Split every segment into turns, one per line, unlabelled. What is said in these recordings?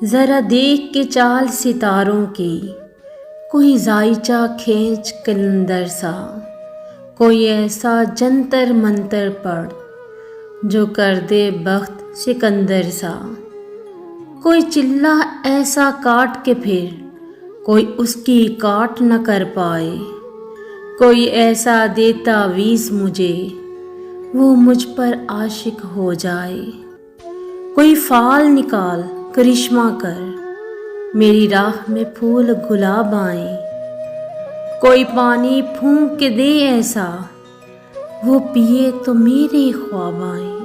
ذرا دیکھ کے چال ستاروں کی، کوئی زائچہ کھینچ کلندر سا، کوئی ایسا جنتر منتر پڑھ جو کر دے بخت سکندر سا، کوئی چلہ ایسا کاٹ کے پھر کوئی اس کی کاٹ نہ کر پائے، کوئی ایسا دے تعویذ مجھے وہ مجھ پر عاشق ہو جائے، کوئی فال نکال کرشمہ کر میری راہ میں پھول گلاب آئیں، کوئی پانی پھونک کے دے ایسا وہ پیے تو میرے خواب آئیں،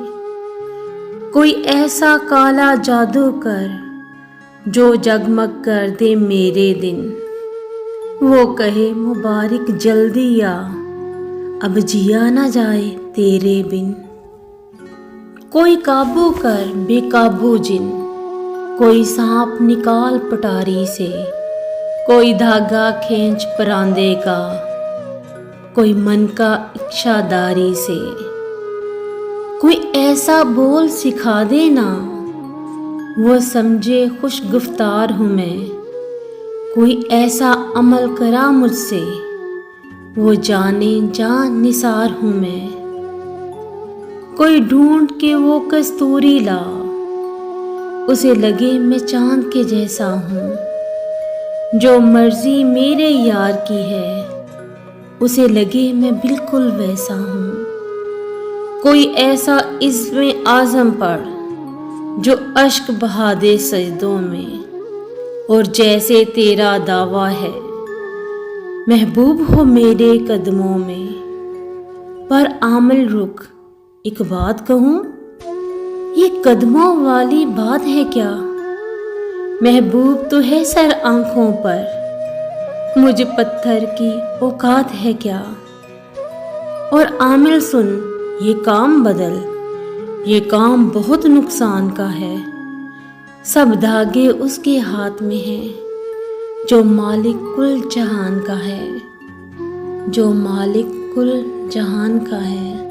کوئی ایسا کالا جادو کر جو جگمگ کر دے میرے دن، وہ کہے مبارک جلدی آ اب جیا نہ جائے تیرے بن، کوئی قابو کر بے قابو جن، کوئی سانپ نکال پٹاری سے، کوئی دھاگا کھینچ پراندے کا، کوئی من کا اکشا داری سے، کوئی ایسا بول سکھا دے نا وہ سمجھے خوش گفتار ہوں میں، کوئی ایسا عمل کرا مجھ سے وہ جانے جان نثار ہوں میں، کوئی ڈھونڈ کے وہ کستوری لا اسے لگے میں چاند کے جیسا ہوں، جو مرضی میرے یار کی ہے اسے لگے میں بالکل ویسا ہوں، کوئی ایسا عزم اعظم پڑھ جو اشک بہا دے سجدوں میں، اور جیسے تیرا دعویٰ ہے محبوب ہو میرے قدموں میں، پر عامل رک ایک بات کہوں، یہ قدموں والی بات ہے کیا، محبوب تو ہے سر آنکھوں پر، مجھ پتھر کی اوقات ہے کیا، اور عامل سن یہ کام بدل، یہ کام بہت نقصان کا ہے، سب دھاگے اس کے ہاتھ میں ہیں جو مالک کل جہان کا ہے، جو مالک کل جہان کا ہے۔